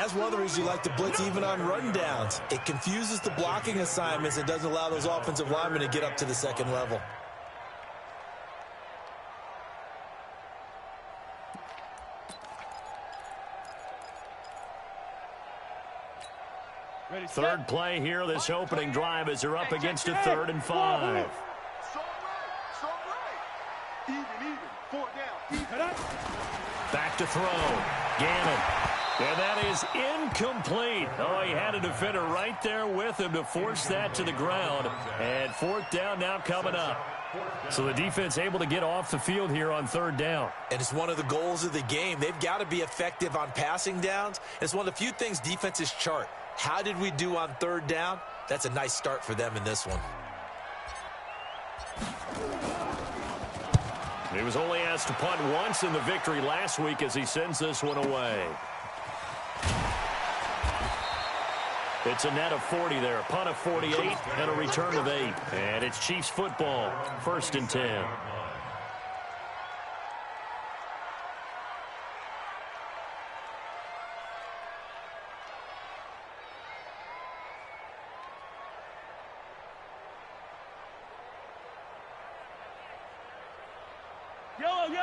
that's one of the reasons you like to blitz even on run downs. It confuses the blocking assignments and doesn't allow those offensive linemen to get up to the second level. Third play here, this opening drive, as they're up against a 3rd and 5. Back to throw. Gannon. And that is incomplete. Oh, he had a defender right there with him to force that to the ground. And 4th down now coming up. So the defense able to get off the field here on 3rd down. And it's one of the goals of the game. They've got to be effective on passing downs. It's one of the few things defenses chart. How did we do on 3rd down? That's a nice start for them in this one. He was only asked to punt once in the victory last week as he sends this one away. It's a net of 40 there, a punt of 48, and a return of 8. And it's Chiefs football, 1st and 10.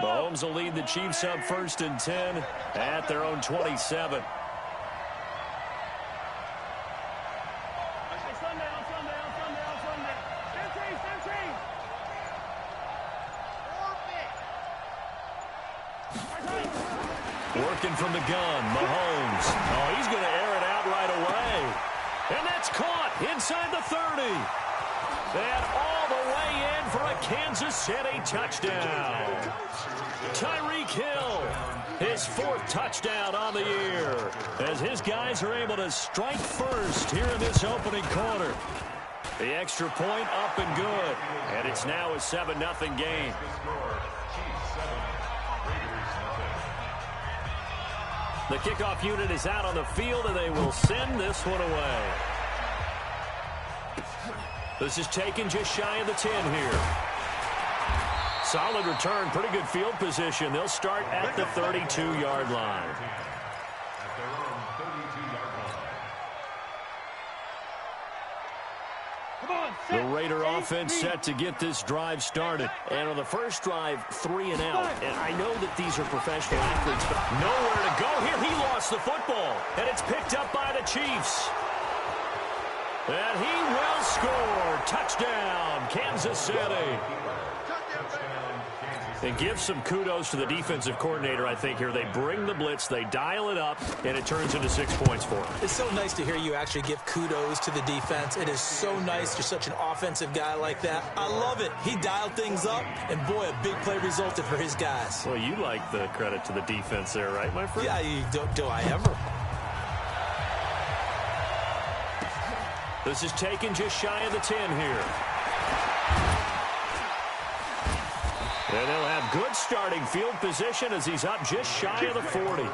Mahomes will lead the Chiefs up 1st and 10 at their own 27. Working from the gun, Mahomes. Oh, he's going to air it out right away. And that's caught inside the 30. And all the way in for a Kansas City touchdown. Tyreek Hill, his 4th touchdown on the year, as his guys are able to strike first here in this opening quarter. The extra point up and good, and it's now a 7-0 game. The kickoff unit is out on the field, and they will send this one away. This is taken just shy of the 10 here. Solid return, pretty good field position. They'll start at the 32-yard line. The Raider offense set to get this drive started. And on the first drive, 3 and out. And I know that these are professional athletes, but nowhere to go here. He lost the football, and it's picked up by the Chiefs. And he will score. Touchdown, Kansas City. And give some kudos to the defensive coordinator, I think, here. They bring the blitz, they dial it up, and it turns into 6 points for them. It's so nice to hear you actually give kudos to the defense. It is so nice. You're such an offensive guy like that. I love it. He dialed things up, and boy, a big play resulted for his guys. Well, you like the credit to the defense there, right, my friend? Yeah, do I ever? This is taken just shy of the 10 here. And they'll have good starting field position as he's up just shy of the 40.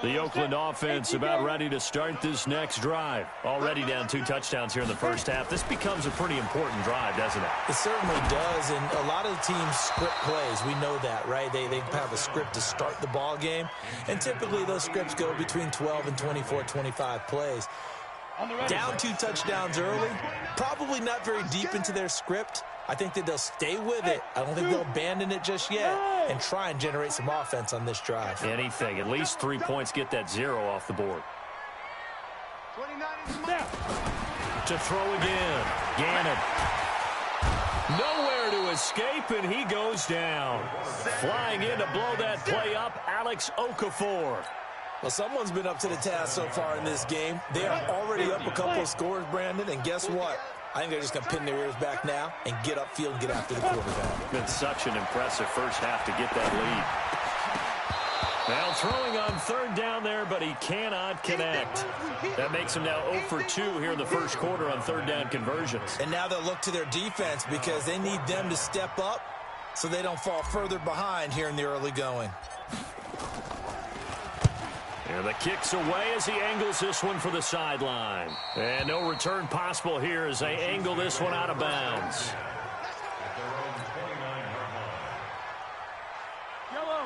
The Oakland offense about ready to start this next drive. Already down 2 touchdowns here in the first half. This becomes a pretty important drive, doesn't it? It certainly does, and a lot of the teams script plays. We know that, right? They have a script to start the ball game, and typically those scripts go between 12 and 24, 25 plays. Down 2 touchdowns early, probably not very deep into their script. I think that they'll stay with it. I don't think they'll abandon it just yet and try and generate some offense on this drive. Anything. At least 3 points, get that 0 off the board. To throw again. Gannon. Nowhere to escape, and he goes down. Flying in to blow that play up, Alex Okafor. Well, someone's been up to the task so far in this game. They are already up a couple of scores, Brandon, and guess what? I think they're just going to pin their ears back now and get upfield and get after the quarterback. Been such an impressive first half to get that lead. Now throwing on 3rd down there, but he cannot connect. That makes him now 0 for 2 here in the first quarter on 3rd down conversions. And now they'll look to their defense because they need them to step up so they don't fall further behind here in the early going. And the kick's away as he angles this one for the sideline. And no return possible here as they angle this one out of bounds.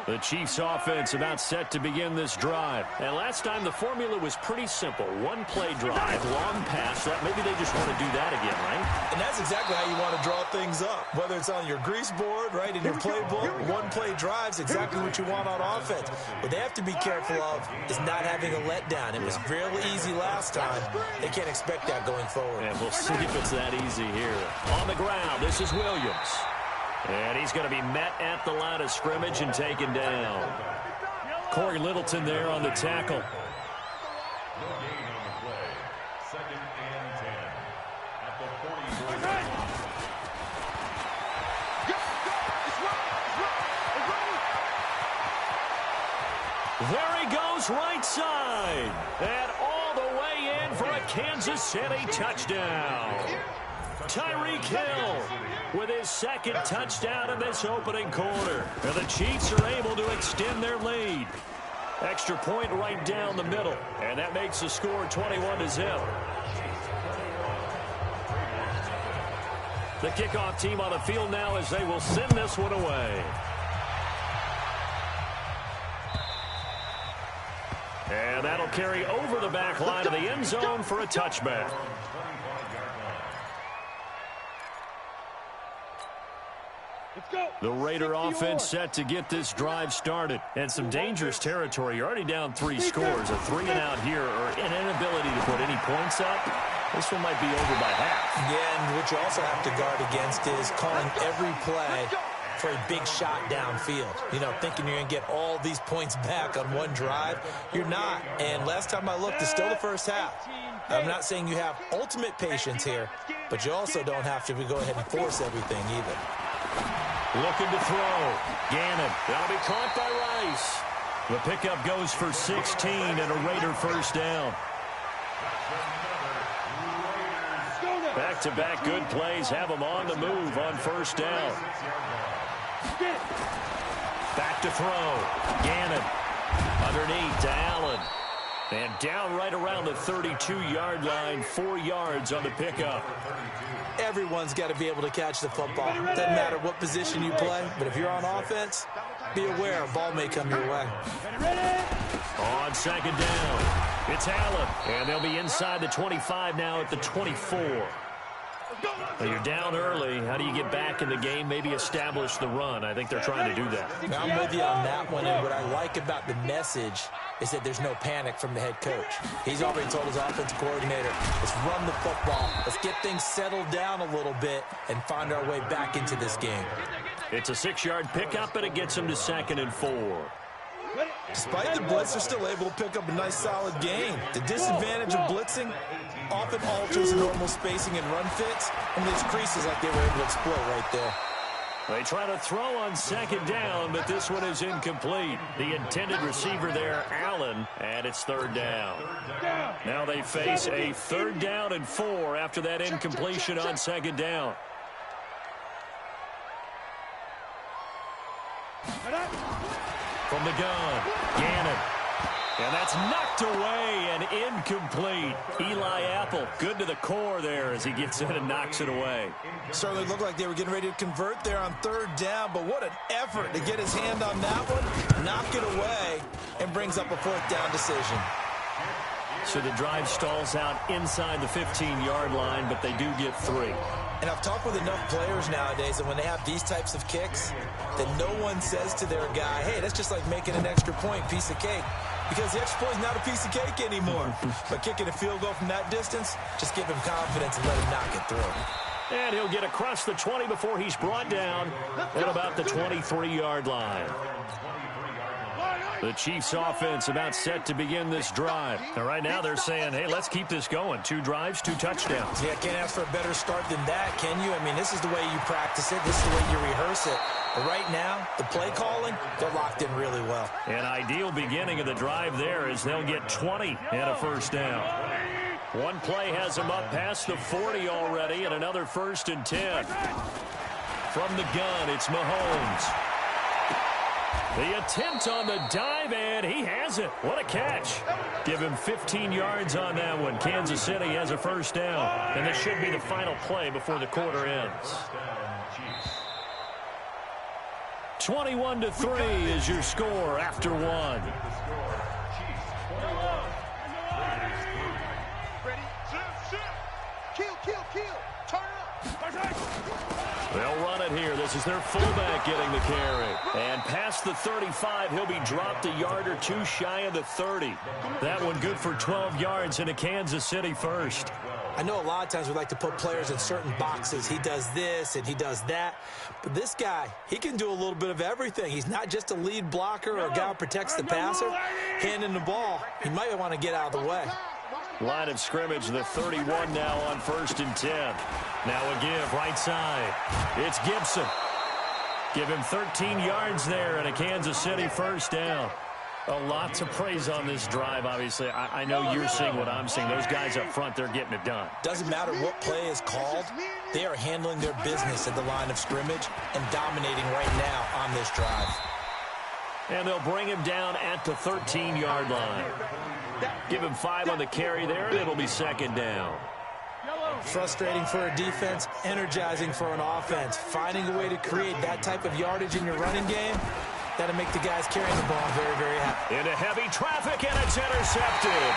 The Chiefs offense about set to begin this drive. And last time the formula was pretty simple. One play drive, long pass. So that maybe they just want to do that again, right? And that's exactly how you want to draw things up. Whether it's on your grease board, right, in your playbook, one play drive's exactly what you want on offense. What they have to be careful of is not having a letdown. It was really easy last time. They can't expect that going forward. And we'll see if it's that easy here. On the ground, this is Williams. And he's going to be met at the line of scrimmage and taken down. Corey Littleton there on the tackle. There he goes, right side. And all the way in for a Kansas City touchdown. Tyreek Hill with his second touchdown in this opening quarter. And the Chiefs are able to extend their lead. Extra point right down the middle. And that makes the score 21-0. The kickoff team on the field now as they will send this one away. And that'll carry over the back line of the end zone for a touchback. The Raider offense set to get this drive started. And some dangerous territory. You're already down 3 scores. A 3-and-out here or an inability to put any points up. This one might be over by half. Yeah, and what you also have to guard against is calling every play for a big shot downfield. You know, thinking you're going to get all these points back on one drive. You're not. And last time I looked, it's still the first half. I'm not saying you have ultimate patience here, but you also don't have to go ahead and force everything either. Looking to throw. Gannon. That'll be caught by Rice. The pickup goes for 16 and a Raider first down. Back-to-back good plays have them on the move on first down. Back to throw. Gannon. Underneath to Allen. And down right around the 32-yard line, 4 yards on the pickup. Everyone's got to be able to catch the football. Doesn't matter what position you play, but if you're on offense, be aware a ball may come your way. On second down, it's Allen. And they'll be inside the 25 now at the 24. Well, you're down early. How do you get back in the game, maybe establish the run? I think they're trying to do that. I'm with you on that one, and what I like about the message is that there's no panic from the head coach. He's already told his offensive coordinator, let's run the football. Let's get things settled down a little bit and find our way back into this game. It's a 6-yard pickup, and it gets him to 2nd and 4. Despite the blitz, they're still able to pick up a nice, solid gain. The disadvantage of blitzing often alters the normal spacing and run fits, and these creases like they were able to exploit right there. They try to throw on second down, but this one is incomplete. The intended receiver there, Allen, and it's 3rd down. Now they face a 3rd down and 4 after that incompletion on second down. From the gun, Gannon. And that's knocked away and incomplete. Eli Apple, good to the core there as he gets in and knocks it away. Certainly looked like they were getting ready to convert there on 3rd down, but what an effort to get his hand on that one, knock it away, and brings up a 4th down decision. So the drive stalls out inside the 15-yard line, but they do get 3. And I've talked with enough players nowadays that when they have these types of kicks, that no one says to their guy, hey, that's just like making an extra point, piece of cake. Because the extra point is not a piece of cake anymore. But kicking a field goal from that distance, just give him confidence and let him knock it through. And he'll get across the 20 before he's brought down at about the 23-yard line. The Chiefs offense about set to begin this drive. And right now they're saying, hey, let's keep this going. 2 drives, 2 touchdowns. Yeah, can't ask for a better start than that, can you? I mean, this is the way you practice it. This is the way you rehearse it. But right now, the play calling, they're locked in really well. An ideal beginning of the drive there is they'll get 20 and a first down. One play has them up past the 40 already and another 1st and 10. From the gun, it's Mahomes. The attempt on the dive, and he has it. What a catch. Give him 15 yards on that one. Kansas City has a first down. And this should be the final play before the quarter ends. 21-3 is your score after one. They'll run it here. This is their fullback getting the carry. And past the 35, he'll be dropped a yard or two shy of the 30. That one good for 12 yards into Kansas City first. I know a lot of times we like to put players in certain boxes. He does this and he does that. But this guy, he can do a little bit of everything. He's not just a lead blocker or a guy who protects the passer. Handing the ball, he might want to get out of the way. Line of scrimmage, the 31 now on 1st and 10. Now a give, right side. It's Gibson. Give him 13 yards there and a Kansas City first down. A lot to praise on this drive, obviously. I know you're seeing what I'm seeing. Those guys up front, they're getting it done. Doesn't matter what play is called. They are handling their business at the line of scrimmage and dominating right now on this drive. And they'll bring him down at the 13-yard line. Give him 5 on the carry there, and it'll be second down. Frustrating for a defense, energizing for an offense. Finding a way to create that type of yardage in your running game, that'll make the guys carrying the ball very, very happy. Into heavy traffic, and it's intercepted.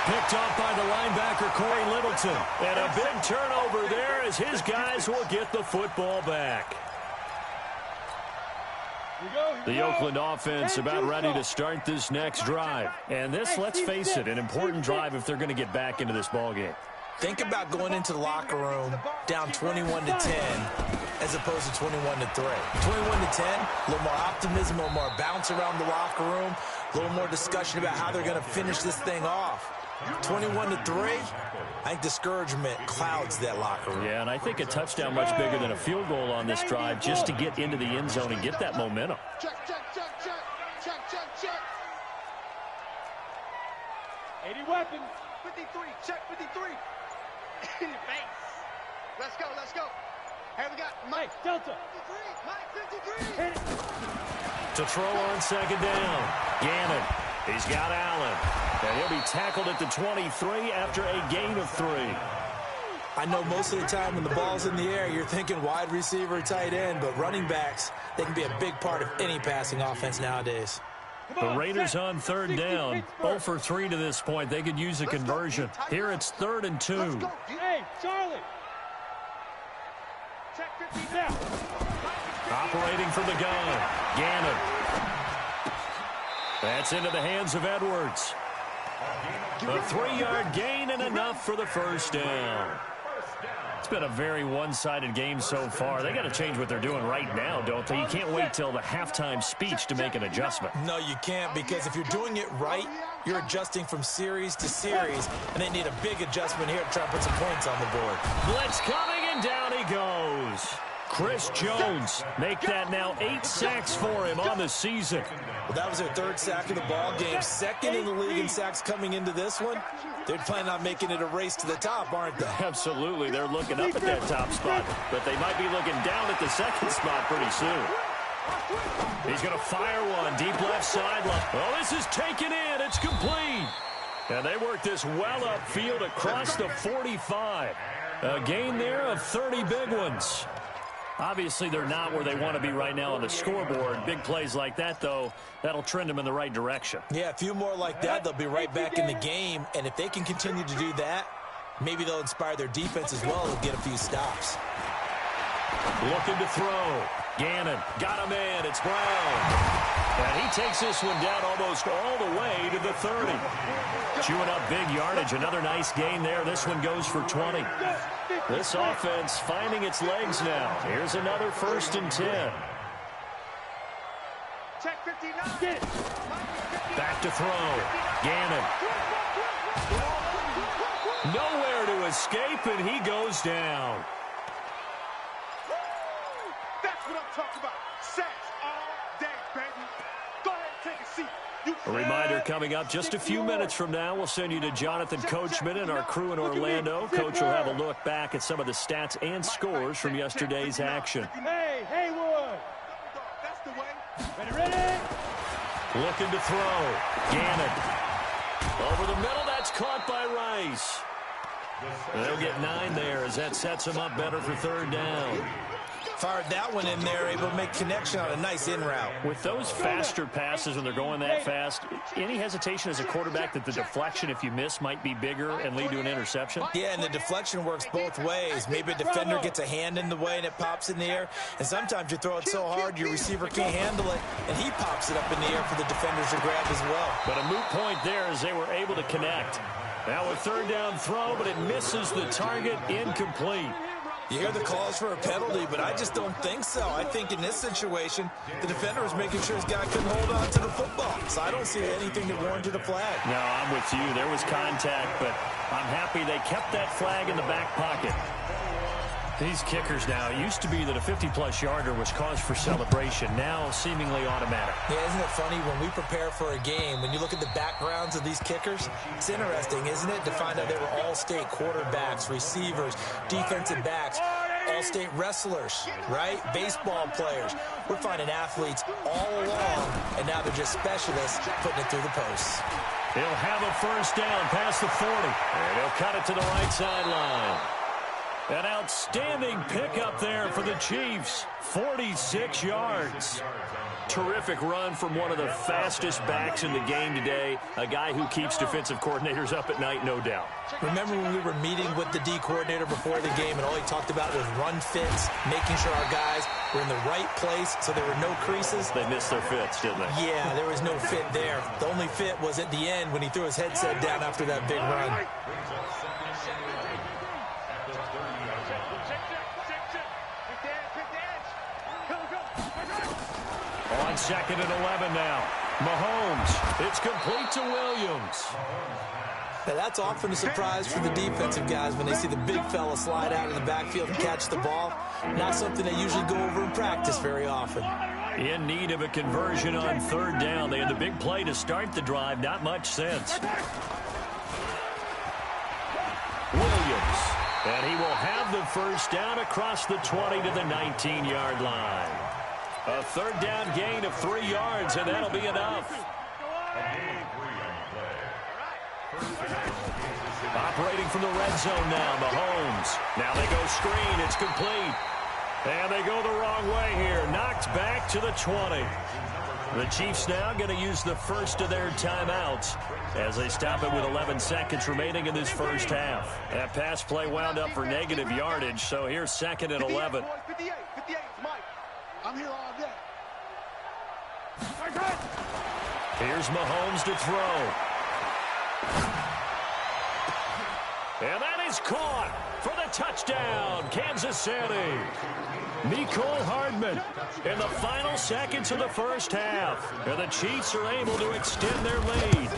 Picked off by the linebacker, Corey Littleton. And a big turnover there as his guys will get the football back. The Oakland offense about ready to start this next drive. And this, let's face it, an important drive if they're going to get back into this ballgame. Think about going into the locker room down 21-10 as opposed to 21-3. 21-10, a little more optimism, a little more bounce around the locker room, a little more discussion about how they're going to finish this thing off. 21-3, I think discouragement clouds that locker room. Yeah, and I think a touchdown much bigger than a field goal on this drive just to get into the end zone and get that momentum. Check. 80 weapons. 53, check 53. Base. Let's go. Here we got Mike Delta. 53, Mike 53. To throw on second down. Gannon. He's got Allen. And he'll be tackled at the 23 after a gain of 3. I know most of the time when the ball's in the air, you're thinking wide receiver, tight end, but running backs, they can be a big part of any passing offense nowadays. The Raiders on third down. 0 for 3 to this point. They could use a conversion. Here it's 3rd and 2. Hey, Charlie. Check 50 now. Operating from the gun. Gannon. That's into the hands of Edwards. A 3-yard gain and enough for the first down. It's been a very one-sided game so far. They got to change what they're doing right now, don't they? You can't wait till the halftime speech to make an adjustment. No, you can't, because if you're doing it right, you're adjusting from series to series, and they need a big adjustment here to try and put some points on the board. Blitz coming, and down he goes. Chris Jones make that now 8 sacks for him on the season. Well, that was their 3rd sack of the ball game. 2nd in the league in sacks coming into this one. They're planning on making it a race to the top, aren't they? Absolutely. They're looking up at that top spot, but they might be looking down at the 2nd spot pretty soon. He's going to fire one deep left sideline. Oh, this is taken in. It's complete. And they work this well upfield across the 45. A gain there of 30 big ones. Obviously, they're not where they want to be right now on the scoreboard. Big plays like that, though, that'll trend them in the right direction. Yeah, a few more like that, they'll be right back in the game. And if they can continue to do that, maybe they'll inspire their defense as well and get a few stops. Looking to throw. Gannon got him in. It's Brown. And he takes this one down almost all the way to the 30. Chewing up big yardage. Another nice gain there. This one goes for 20. This offense finding its legs now. Here's another 1st and 10. Check 59. Back to throw. Gannon. Nowhere to escape, and he goes down. That's what I'm talking about. Sacks all day, baby. Go ahead and take a seat. A reminder coming up just a few minutes from now. We'll send you to Jonathan Coachman and our crew in Orlando. Coach will have a look back at some of the stats and scores from yesterday's action. Hey, Haywood. That's the way. Ready. Looking to throw. Gannon. Over the middle, that's caught by Rice. They'll get 9 there as that sets them up better for third down. Fired that one in there, able to make connection on a nice in route. With those faster passes when they're going that fast, any hesitation as a quarterback that the deflection, if you miss, might be bigger and lead to an interception? Yeah, and the deflection works both ways. Maybe a defender gets a hand in the way and it pops in the air, and sometimes you throw it so hard your receiver can't handle it, and he pops it up in the air for the defenders to grab as well. But a moot point there as they were able to connect. Now a third down throw, but it misses the target, incomplete. You hear the calls for a penalty, but I just don't think so. I think in this situation, the defender was making sure his guy couldn't hold on to the football. So I don't see anything that warranted a flag. No, I'm with you. There was contact, but I'm happy they kept that flag in the back pocket. These kickers now, it used to be that a 50-plus yarder was cause for celebration. Now seemingly automatic. Yeah, isn't it funny when we prepare for a game, when you look at the backgrounds of these kickers, it's interesting, isn't it, to find out they were all-state quarterbacks, receivers, defensive backs, all-state wrestlers, right? Baseball players. We're finding athletes all along, and now they're just specialists putting it through the posts. He'll have a first down past the 40, and he'll cut it to the right sideline. An outstanding pickup there for the Chiefs. 46 yards. Terrific run from one of the fastest backs in the game today. A guy who keeps defensive coordinators up at night, no doubt. Remember when we were meeting with the D coordinator before the game and all he talked about was run fits, making sure our guys were in the right place so there were no creases? They missed their fits, didn't they? Yeah, there was no fit there. The only fit was at the end when he threw his headset down after that big run. On 2nd and 11 now. Mahomes. It's complete to Williams. Now that's often a surprise for the defensive guys when they see the big fella slide out of the backfield and catch the ball. Not something they usually go over in practice very often. In need of a conversion on third down. They had the big play to start the drive. Not much sense. Williams. And he will have the first down across the 20 to the 19-yard line. A third down gain of 3 yards, and that'll be enough. Operating from the red zone now, Mahomes. Now they go screen. It's complete. And they go the wrong way here. Knocked back to the 20. The Chiefs now going to use the first of their timeouts as they stop it with 11 seconds remaining in this first half. That pass play wound up for negative yardage, so here's 2nd and 11. 58, Mike. I'm here all day. Here's Mahomes to throw. And that is caught for the touchdown, Kansas City. Mecole Hardman in the final seconds of the first half. And the Chiefs are able to extend their lead.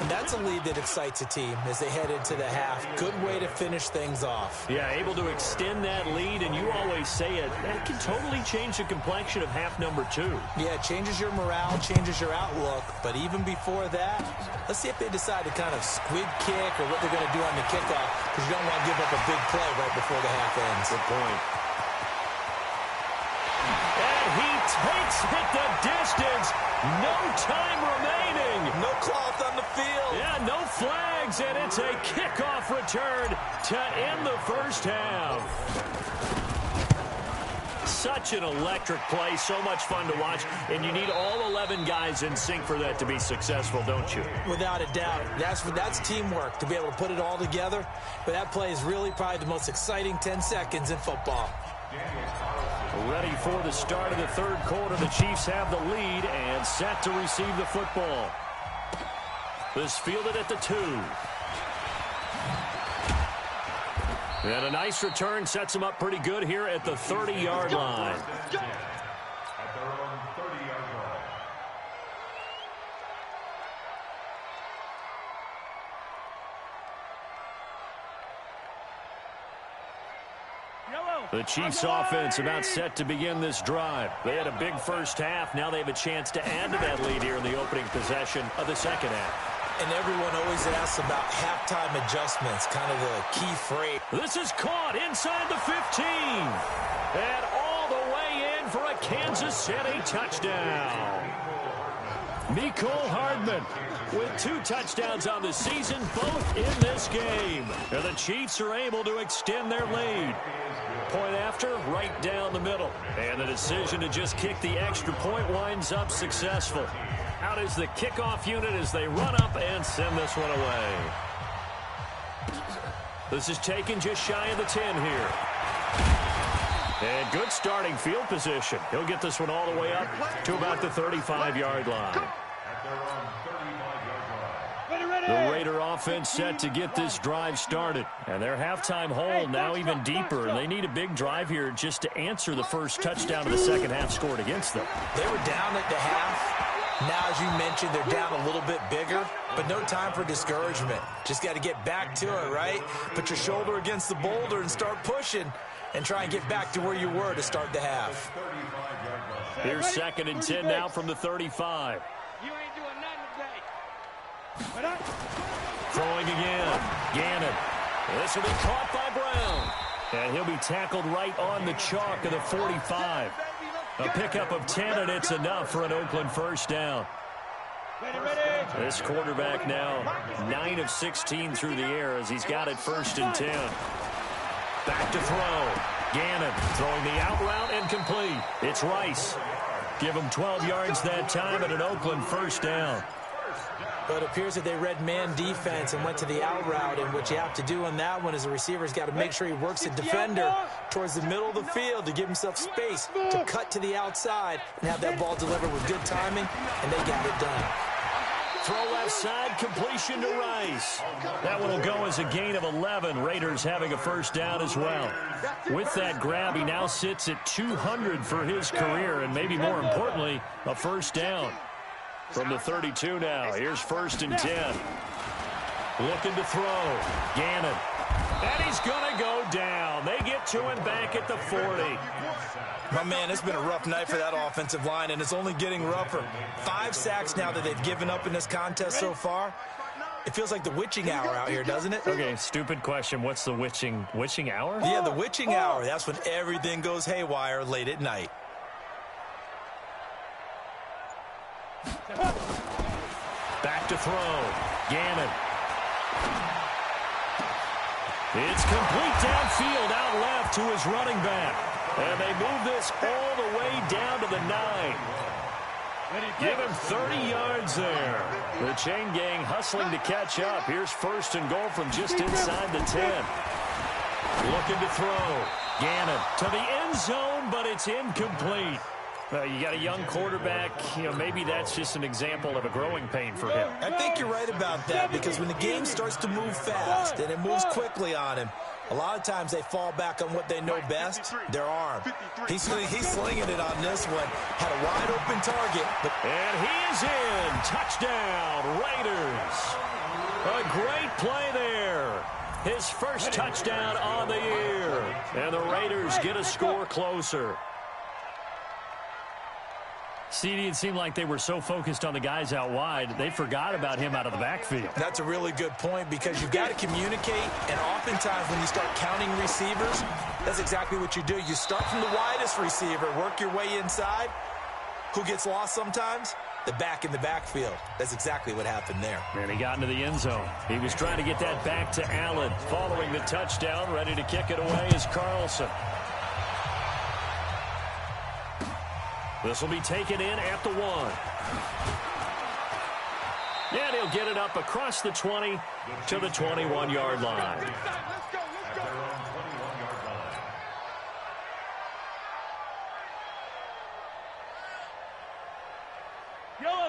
And that's a lead that excites a team as they head into the half. Good way to finish things off. Yeah, able to extend that lead, and you always say it, that can totally change the complexion of half number 2. Yeah, it changes your morale, changes your outlook. But even before that, let's see if they decide to kind of squib kick or what they're going to do on the kickoff, because you don't want to give up a big play right before the half ends. Good point. And he takes it the distance. No time remaining. No cloth on the field. Yeah, no flags, and it's a kickoff return to end the first half. Such an electric play, so much fun to watch, and you need all 11 guys in sync for that to be successful, don't you? Without a doubt. That's teamwork, to be able to put it all together. But that play is really probably the most exciting 10 seconds in football. Ready for the start of the third quarter. The Chiefs have the lead and set to receive the football. This fielded at the 2. And a nice return sets them up pretty good here at the 30-yard line. The Chiefs offense about set to begin this drive. They had a big first half. Now they have a chance to add to that lead here in the opening possession of the second half. And everyone always asks about halftime adjustments, kind of the key phrase. This is caught inside the 15. And all the way in for a Kansas City touchdown. Mecole Hardman with 2 touchdowns on the season, both in this game. And the Chiefs are able to extend their lead. Point after, right down the middle. And the decision to just kick the extra point winds up successful. Out is the kickoff unit as they run up and send this one away. This is taken just shy of the 10 here. And good starting field position. He'll get this one all the way up to about the 35-yard line. The Raider offense set to get this drive started. And their halftime hole now even deeper. And they need a big drive here just to answer the first touchdown of the second half scored against them. They were down at the half. Now, as you mentioned, they're down a little bit bigger, but no time for discouragement. Just got to get back to it, right? Put your shoulder against the boulder and start pushing and try and get back to where you were to start the half. Here's 2nd and 10 now from the 35. You ain't doing nothing today. Throwing again. Gannon. This will be caught by Brown. And he'll be tackled right on the chalk of the 45. A pickup of 10, and it's enough for an Oakland first down. This quarterback now 9 of 16 through the air as he's got it 1st and 10. Back to throw. Gannon throwing the out route and complete. It's Rice. Give him 12 yards that time and an Oakland first down. But it appears that they read man defense and went to the out route, and what you have to do on that one is the receiver's got to make sure he works the defender towards the middle of the field to give himself space to cut to the outside and have that ball delivered with good timing, and they got it done. Throw left side, completion to Rice. That one will go as a gain of 11. Raiders having a first down as well. With that grab, he now sits at 200 for his career, and maybe more importantly, a first down. From the 32 now, here's 1st and 10. Looking to throw. Gannon. And he's going to go down. They get to him back at the 40. My man, it's been a rough night for that offensive line, and it's only getting rougher. 5 sacks now that they've given up in this contest so far. It feels like the witching hour out here, doesn't it? Okay, stupid question. What's the witching hour? Yeah, the witching hour. That's when everything goes haywire late at night. Back to throw. Gannon. It's complete downfield out left to his running back. And they move this all the way down to the 9. Give him 30 yards there. The chain gang hustling to catch up. Here's 1st and goal from just inside the 10. Looking to throw. Gannon to the end zone, but it's incomplete. You got a young quarterback, maybe that's just an example of a growing pain for him. I think you're right about that, because when the game starts to move fast and it moves quickly on him, a lot of times they fall back on what they know best, their arm. He's slinging it on this one. Had a wide open target. And he is in. Touchdown, Raiders. A great play there. His first touchdown on the year. And the Raiders get a score closer. CD, it seemed like they were so focused on the guys out wide, they forgot about him out of the backfield. That's a really good point, because you've got to communicate, and oftentimes when you start counting receivers, that's exactly what you do. You start from the widest receiver, work your way inside. Who gets lost sometimes? The back in the backfield. That's exactly what happened there. And he got into the end zone. He was trying to get that back to Allen. Following the touchdown, ready to kick it away is Carlson. This will be taken in at the 1. And he'll get it up across the 20 to the 21-yard line.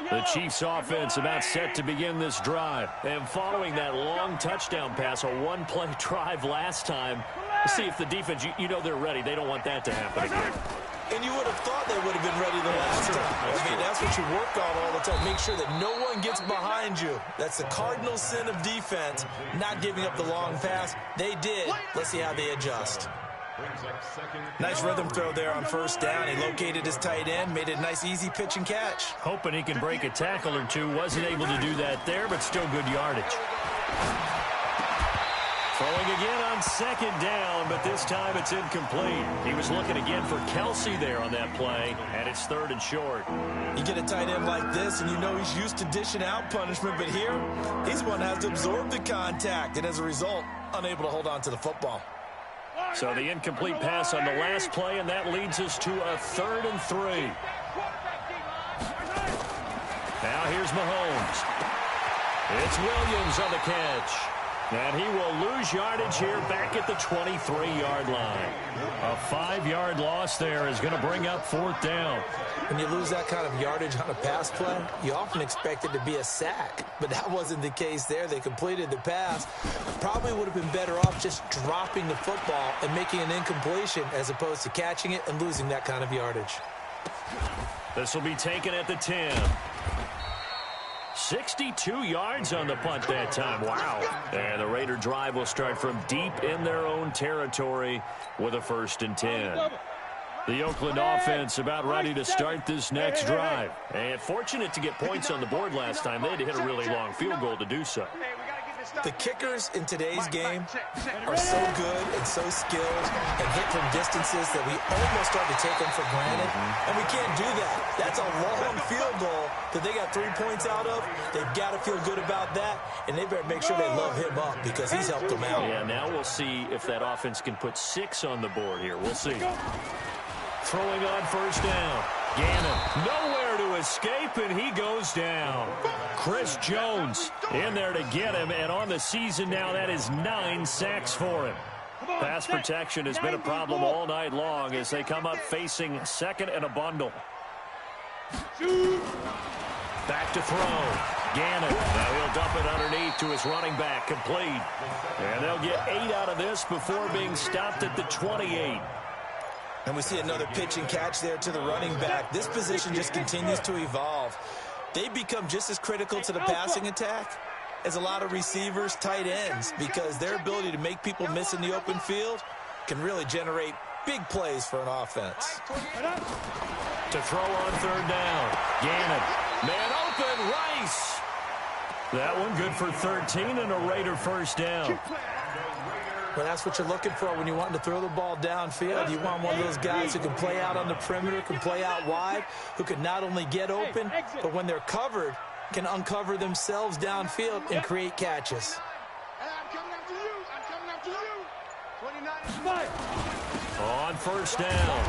The Chiefs offense about set to begin this drive. And following that long touchdown pass, a one-play drive last time, let's see if the defense, they're ready. They don't want that to happen again. And you would have thought they would have been ready the last time. I mean, that's what you work on all the time. Make sure that no one gets behind you. That's the cardinal sin of defense, not giving up the long pass. They did. Let's see how they adjust. Nice rhythm throw there on 1st down. He located his tight end, made it a nice easy pitch and catch. Hoping he can break a tackle or 2. Wasn't able to do that there, but still good yardage. Throwing again on second down, but this time it's incomplete. He was looking again for Kelsey there on that play, and it's 3rd and short. You get a tight end like this, and you know he's used to dishing out punishment, but here, he's one that has to absorb the contact, and as a result, unable to hold on to the football. So the incomplete pass on the last play, and that leads us to a 3rd and 3. Now here's Mahomes. It's Williams on the catch. And he will lose yardage here back at the 23-yard line. A 5-yard loss there is going to bring up 4th down. When you lose that kind of yardage on a pass play, you often expect it to be a sack. But that wasn't the case there. They completed the pass. Probably would have been better off just dropping the football and making an incompletion as opposed to catching it and losing that kind of yardage. This will be taken at the 10. 62 yards on the punt that time. Wow. And the Raider drive will start from deep in their own territory with a 1st and 10. The Oakland offense about ready to start this next drive. And fortunate to get points on the board last time. They had to hit a really long field goal to do so. The kickers in today's game are so good and so skilled and hit from distances that we almost start to take them for granted. And we can't do that. That's a long field goal that they got 3 points out of. They've got to feel good about that, and they better make sure they love him up because he's helped them out. Yeah, now we'll see if that offense can put 6 on the board here. We'll see. Throwing on 1st down. Gannon nowhere to escape, and he goes down. Chris Jones in there to get him, and on the season now, that is 9 sacks for him. Pass protection has been a problem all night long as they come up facing 2nd and a bundle. Back to throw. Gannon. Now he'll dump it underneath to his running back. Complete. And they'll get 8 out of this before being stopped at the 28. And we see another pitch and catch there to the running back. This position just continues to evolve. They become just as critical to the passing attack as a lot of receivers, tight ends, because their ability to make people miss in the open field can really generate big plays for an offense. To throw on 3rd down. Gannon. Man open. Rice. That one good for 13 and a Raider 1st down. Well, that's what you're looking for when you want to throw the ball downfield. You want one of those guys who can play out on the perimeter, can play out wide, who can not only get open, but when they're covered, can uncover themselves downfield and create catches. I'm coming after you. I'm coming after you. 29. On 1st down,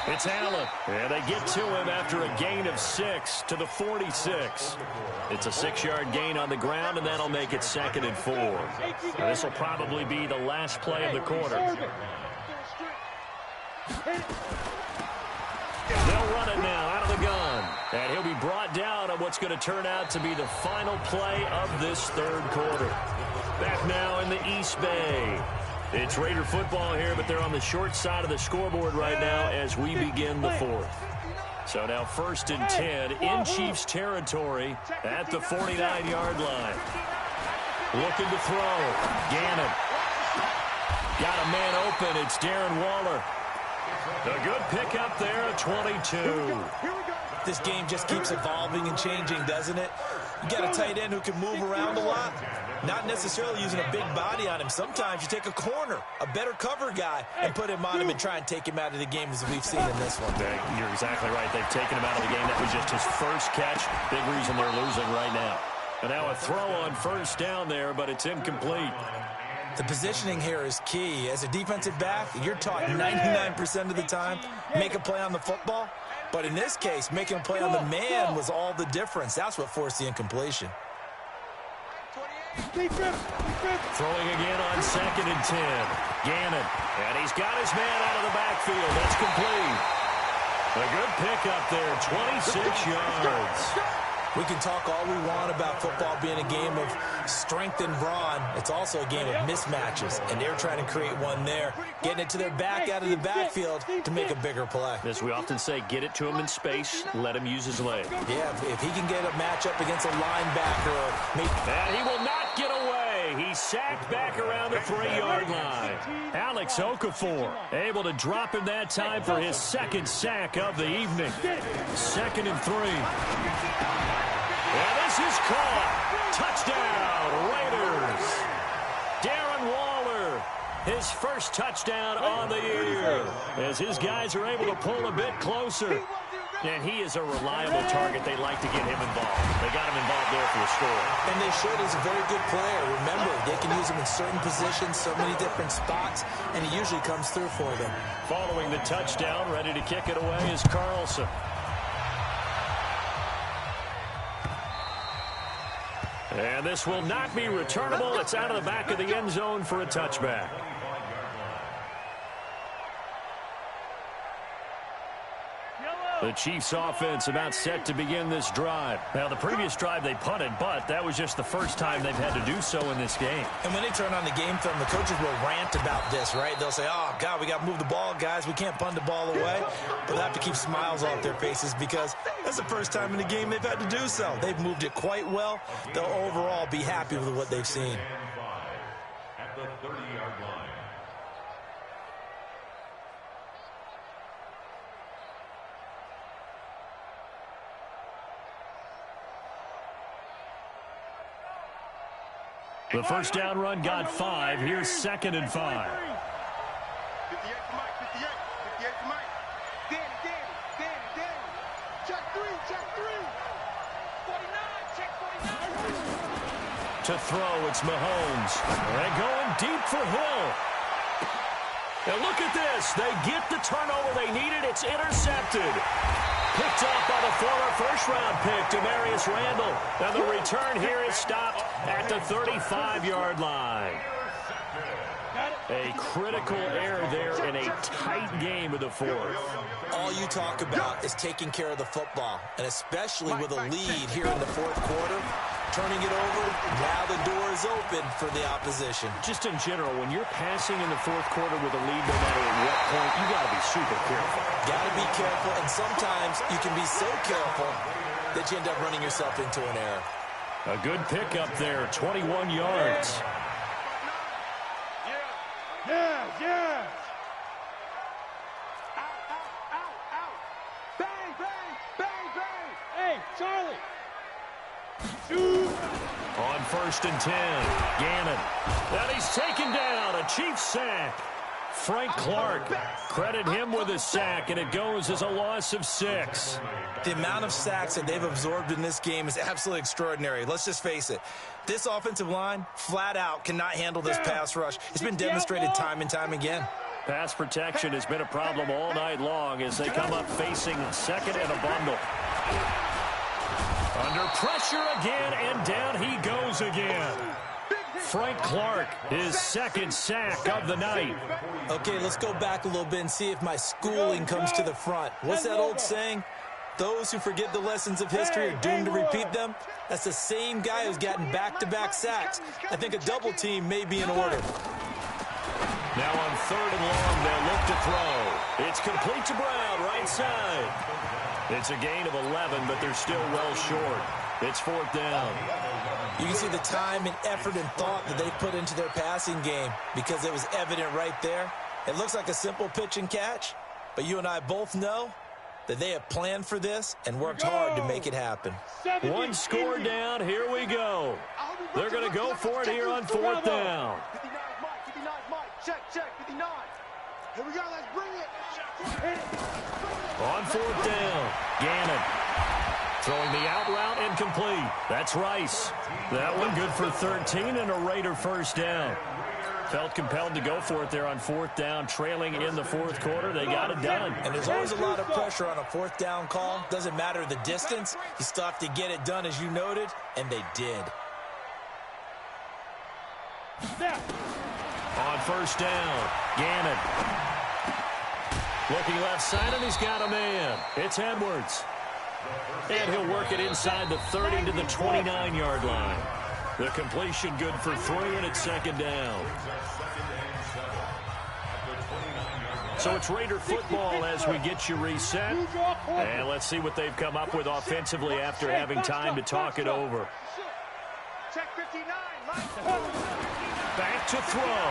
it's Allen. And they get to him after a gain of 6 to the 46. It's a 6-yard gain on the ground, and that'll make it 2nd and 4. Now, this will probably be the last play of the quarter. They'll run it now out of the gun. And he'll be brought down on what's going to turn out to be the final play of this 3rd quarter. Back now in the East Bay. It's Raider football here, but they're on the short side of the scoreboard right now as we begin the 4th. So now 1st and 10 in Chiefs territory at the 49-yard line. Looking to throw. Gannon. Got a man open. It's Darren Waller. A good pickup there at 22. This game just keeps evolving and changing, doesn't it? You got a tight end who can move around a lot, not necessarily using a big body on him. Sometimes you take a corner, a better cover guy, and put him on him and try and take him out of the game as we've seen in this one. You're exactly right. They've taken him out of the game. That was just his first catch. Big reason they're losing right now. And now a throw on 1st down there, but it's incomplete. The positioning here is key. As a defensive back, you're taught 99% of the time, make a play on the football. But in this case, making a play on the man was all the difference. That's what forced the incompletion. Throwing again on 2nd and 10. Gannon. And he's got his man out of the backfield. That's complete. A good pickup there, 26 yards. We can talk all we want about football being a game of strength and brawn. It's also a game of mismatches, and they're trying to create one there, getting it to their back out of the backfield to make a bigger play. As we often say, get it to him in space, let him use his leg. Yeah, if he can get a matchup against a linebacker. And he will not get away. He's sacked back around the 3-yard line. Alex Okafor able to drop him that time for his 2nd sack of the evening. 2nd and 3. And this is caught. Touchdown, Raiders. Darren Waller His first touchdown on the year as his guys are able to pull a bit closer. And he is a reliable target. They like to get him involved. They got him involved there for the score. And they should. He's a very good player. Remember, they can use him in certain positions, so many different spots, and he usually comes through for them. Following the touchdown, ready to kick it away is Carlson. And this will not be returnable. It's out of the back of the end zone for a touchback. The Chiefs offense about set to begin this drive. Now, the previous drive they punted, but that was just the first time they've had to do so in this game. And when they turn on the game film, the coaches will rant about this, right? They'll say, oh, God, we got to move the ball, guys. We can't punt the ball away. But they have to keep smiles off their faces because that's the first time in the game they've had to do so. They've moved it quite well. They'll overall be happy with what they've seen. At the 30-yard line. The first down run got 5. Here's 2nd and 5. 58 to Mike, 58 to Mike. Danny. Check 3. 49, check 49. To throw, it's Mahomes. And going deep for Hill. Now look at this. They get the turnover they needed. It's intercepted. Picked up by the former first-round pick, Demarius Randall. And the return here is stopped at the 35-yard line. A critical error there in a tight game of the fourth. All you talk about is taking care of the football, and especially with a lead here in the fourth quarter, turning it over, now the door is open for the opposition. Just in general, when you're passing in the fourth quarter with a lead, no matter at what point, you got to be super careful. Got to be careful, and sometimes you can be so careful that you end up running yourself into an error. A good pickup there, 21 yards. Yeah. Out. Bang. Hey, Charlie. Shoot. On 1st and 10, Gannon. And he's taken down, a Chiefs sack. Frank Clark, credit him with a sack, and it goes as a loss of 6. The amount of sacks that they've absorbed in this game is absolutely extraordinary. Let's just face it. This offensive line, flat out, cannot handle this pass rush. It's been demonstrated time and time again. Pass protection has been a problem all night long as they come up facing 2nd and a bundle. Under pressure again, and down he goes again. Frank Clark, his 2nd sack of the night. Okay, let's go back a little bit and see if my schooling comes to the front. What's that old saying? Those who forget the lessons of history are doomed to repeat them. That's the same guy who's gotten back-to-back sacks. I think a double team may be in order. Now on 3rd and long, they'll look to throw. It's complete to Brown, right side. It's a gain of 11, but they're still well short. It's 4th down. You can see the time and effort and thought that they put into their passing game because it was evident right there. It looks like a simple pitch and catch, but you and I both know that they have planned for this and worked hard to make it happen. 1 score down. Here we go. They're going to go for it here on 4th down. 59 Mike. Check, 59. Here we go, let's bring it. On 4th down, Gannon. Throwing the out route incomplete. That's Rice. That one good for 13 and a Raider first down. Felt compelled to go for it there on 4th down, trailing in the fourth quarter. They got it done. And there's always a lot of pressure on a 4th down call. Doesn't matter the distance. You still have to get it done, as you noted, and they did. On 1st down, Gannon. Looking left side, and he's got a man. It's Edwards. And he'll work it inside the 30 to the 29-yard line. The completion good for 3, and it's 2nd down. So it's Raider football as we get you reset. And let's see what they've come up with offensively after having time to talk it over. Check 59, Back to throw.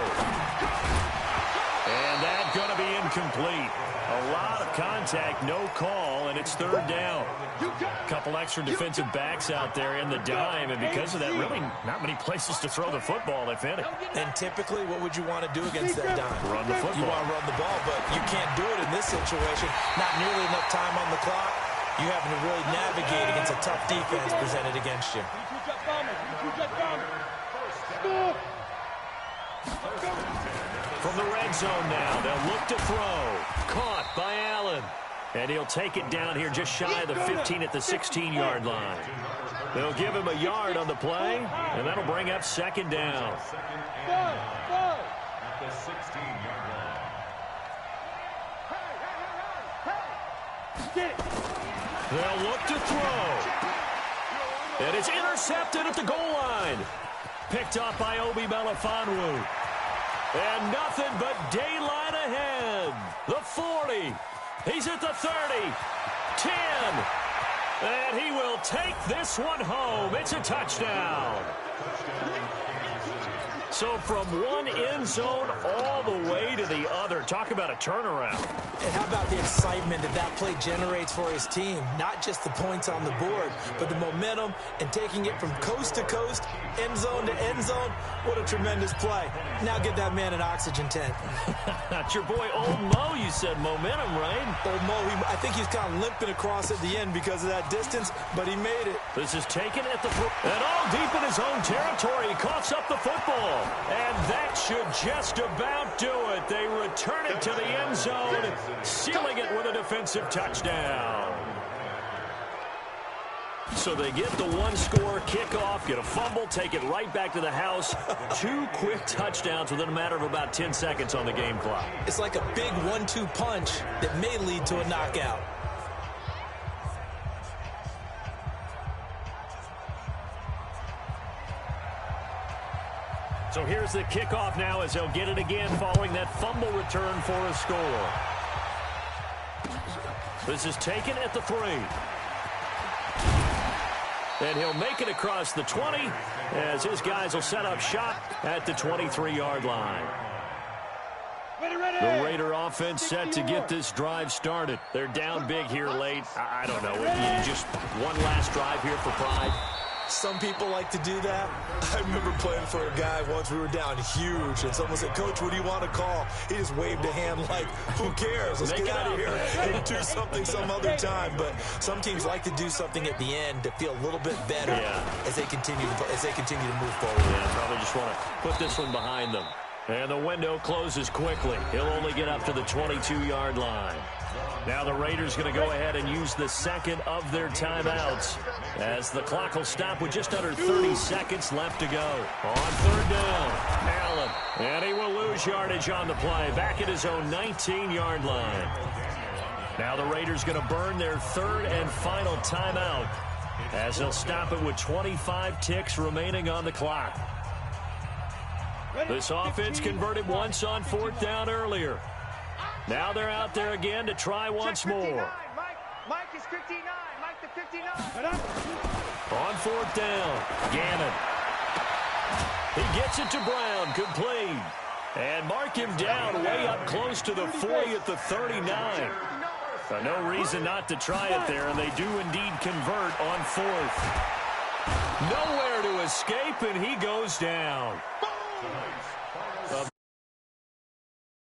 And that's going to be incomplete. A lot of contact, no call, and it's third down. A couple extra defensive backs out there in the dime, and because of that, really not many places to throw the football, if any. And typically, what would you want to do against that dime? Run the football. You want to run the ball, but you can't do it in this situation. Not nearly enough time on the clock. You having to really navigate against a tough defense presented against you. From the red zone now, they'll look to throw. Caught by Allen. And he'll take it down here just shy of the 15 at the 16-yard line. They'll give him a yard on the play, and that'll bring up second down. At the 16-yard line. They'll look to throw. And it's intercepted at the goal line. Picked off by Obi Melifonwu. And nothing but daylight ahead. The 40. He's at the 30. 10. And he will take this one home. It's a touchdown. So from one end zone all the way to the other. Talk about a turnaround. And how about the excitement that that play generates for his team? Not just the points on the board, but the momentum and taking it from coast to coast, end zone to end zone. What a tremendous play. Now get that man an oxygen tent. Not your boy Old Mo, you said momentum, right? Old Mo, I think he's kind of limping across at the end because of that distance, but he made it. This is taken at the and all deep in his own territory. He coughs up the football. And that should just about do it. They return it to the end zone, sealing it with a defensive touchdown. So they get the one-score kickoff, get a fumble, take it right back to the house. 2 quick touchdowns within a matter of about 10 seconds on the game clock. It's like a big 1-2 punch that may lead to a knockout. So here's the kickoff now as they'll get it again following that fumble return for a score. This is taken at the 3. And he'll make it across the 20 as his guys will set up shop at the 23-yard line. The Raider offense set to get this drive started. They're down big here late. I don't know. Just one last drive here for pride. Some people like to do that. I remember playing for a guy once. We were down huge, and someone said, "Coach, what do you want to call?" He just waved a hand like, "Who cares? Let's get out of here and do something some other time." But some teams like to do something at the end to feel a little bit better as they continue to move forward. Yeah, probably just want to put this one behind them. And the window closes quickly. He'll only get up to the 22-yard line. Now the Raiders going to go ahead and use the second of their timeouts as the clock will stop with just under 30 seconds left to go. On third down, Allen. And he will lose yardage on the play. Back at his own 19-yard line. Now the Raiders going to burn their third and final timeout as they'll stop it with 25 ticks remaining on the clock. This offense converted once on fourth down earlier. Now they're out there again to try once more. Mike is 59. Mike the 59. On fourth down, Gannon. He gets it to Brown, complete. And mark him down way up close to the 40 at the 39. No reason not to try it there, and they do indeed convert on fourth. Nowhere to escape, and he goes down.